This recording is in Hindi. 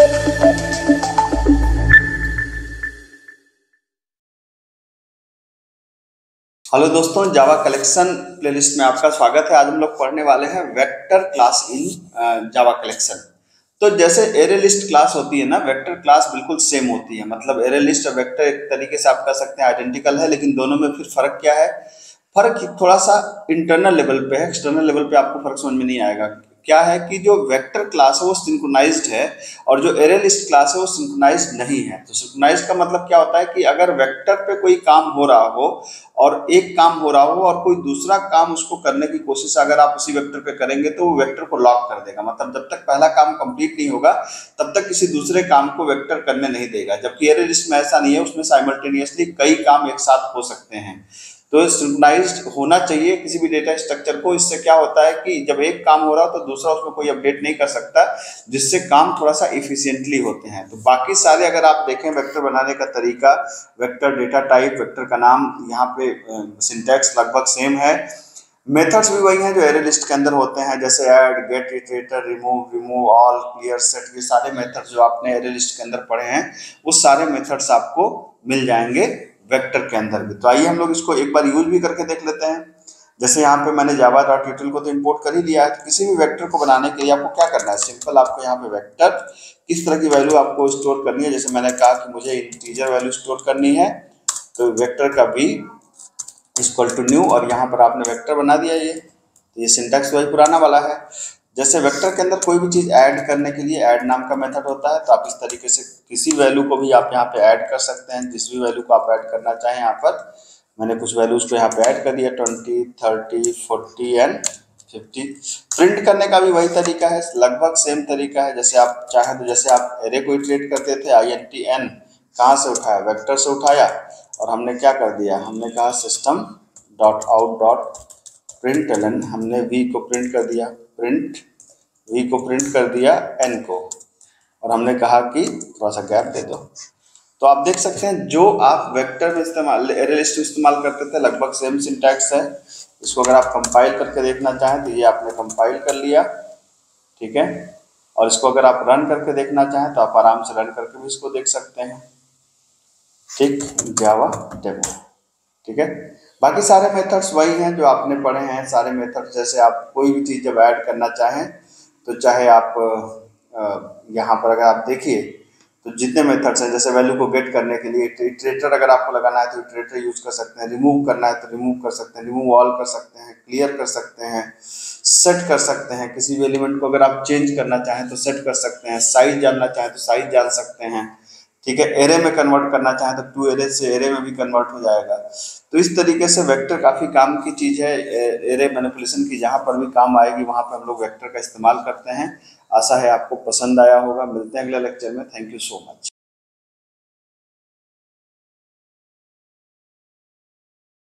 हेलो दोस्तों, जावा कलेक्शन प्लेलिस्ट में आपका स्वागत है। आज हम लोग पढ़ने वाले हैं vector class in Java collection. तो जैसे एरे लिस्ट क्लास होती है ना, वेक्टर क्लास बिल्कुल सेम होती है। मतलब एरे लिस्ट और वेक्टर एक तरीके से आप कह सकते हैं आइडेंटिकल है, लेकिन दोनों में फिर फर्क क्या है? फर्क थोड़ा सा इंटरनल लेवल पे है, एक्सटर्नल लेवल पे आपको फर्क समझ में नहीं आएगा। क्या है कि जो वेक्टर क्लास है वो सिंक्रोनाइज्ड है और जो एरे लिस्ट क्लास है वो सिंक्रोनाइज्ड नहीं है। तो सिंक्रोनाइज्ड का मतलब क्या होता है कि अगर वेक्टर पे कोई काम हो रहा हो और एक काम हो रहा हो और कोई दूसरा काम उसको करने की कोशिश अगर आप उसी वेक्टर पे करेंगे तो वो वेक्टर को लॉक कर देगा। मतलब जब तक पहला काम कंप्लीट नहीं होगा तब तक किसी दूसरे काम को वेक्टर करने नहीं देगा। जबकि एरे लिस्ट में ऐसा नहीं है, उसमें साइमल्टेनियसली कई काम एक साथ हो सकते हैं। तो सिंक्रोनाइज्ड होना चाहिए किसी भी डेटा स्ट्रक्चर को। इससे क्या होता है कि जब एक काम हो रहा हो तो दूसरा उसमें कोई अपडेट नहीं कर सकता, जिससे काम थोड़ा सा इफिशिएंटली होते हैं। तो बाकी सारे अगर आप देखें वेक्टर बनाने का तरीका, वेक्टर डेटा टाइप, वेक्टर का नाम, यहाँ पे सिंटैक्स लगभग सेम है। मेथड्स भी वही हैं जो एरे लिस्ट के अंदर होते हैं, जैसे add, get, iterator, remove all, clear, set. ये सारे मेथड्स जो आपने एरे लिस्ट के अंदर पढ़े हैं वो सारे मेथड्स आपको मिल जाएंगे वेक्टर के अंदर भी। तो आइए हम लोग इसको एक बार यूज भी करके देख लेते हैं। जैसे यहाँ पे मैंने java.util को तो इंपोर्ट कर ही लिया है। तो किसी भी वेक्टर को बनाने के लिए आपको क्या करना है? सिंपल, आपको यहाँ पे वेक्टर किस तरह की वैल्यू आपको स्टोर करनी है। जैसे मैंने कहा कि मुझे इंटीजर वैल्यू स्टोर करनी है, तो वेक्टर का v इक्वल टू न्यू, और यहाँ पर आपने वेक्टर बना दिया। ये सिंटैक्स वही पुराना वाला है। जैसे वेक्टर के अंदर कोई भी चीज़ ऐड करने के लिए ऐड नाम का मेथड होता है। तो आप इस तरीके से किसी वैल्यू को भी आप यहाँ पे ऐड कर सकते हैं, जिस भी वैल्यू को आप ऐड करना चाहें। यहाँ पर मैंने कुछ वैल्यूज को यहाँ पे ऐड कर दिया, 20, 30, 40 एंड 50। प्रिंट करने का भी वही तरीका है, लगभग सेम तरीका है। जैसे आप चाहें तो जैसे आप एरे को इटरेट करते थे, INTN कहाँ से उठाया? वेक्टर से उठाया, और हमने क्या कर दिया? हमने कहा system dot out dot print ln, हमने v को प्रिंट कर दिया, प्रिंट v को प्रिंट कर दिया n को, और हमने कहा कि थोड़ा सा गैप दे दो। तो आप देख सकते हैं जो आप वेक्टर में इस्तेमाल, एरे लिस्ट में इस्तेमाल करते थे, लगभग सेम सिंटैक्स है। इसको अगर आप कंपाइल करके देखना चाहें तो ये आपने कंपाइल कर लिया, ठीक है। और इसको अगर आप रन करके देखना चाहें तो आप आराम से रन करके भी इसको देख सकते हैं, ठीक, जावा डेमो, ठीक है। बाकी सारे मेथड्स वही हैं जो आपने पढ़े हैं, सारे मेथड्स। जैसे आप कोई भी चीज़ जब ऐड करना चाहें तो चाहे आप यहाँ पर अगर आप देखिए तो जितने मेथड्स हैं, जैसे वैल्यू को गेट करने के लिए इटरेटर अगर आपको लगाना है तो इटरेटर यूज कर सकते हैं, रिमूव करना है तो रिमूव कर सकते हैं, रिमूव ऑल कर सकते हैं, क्लियर कर सकते हैं, सेट कर सकते हैं। किसी भी एलिमेंट को अगर आप चेंज करना चाहें तो सेट कर सकते हैं, साइज जानना चाहें तो साइज जान सकते हैं, ठीक है। एरे में कन्वर्ट करना चाहें तो टू एरे से एरे में भी कन्वर्ट हो जाएगा। तो इस तरीके से वेक्टर काफ़ी काम की चीज़ है एरे मैनिपुलेशन की। जहाँ पर भी काम आएगी वहाँ पर हम लोग वेक्टर का इस्तेमाल करते हैं। आशा है आपको पसंद आया होगा। मिलते हैं अगले लेक्चर में। Thank you so much.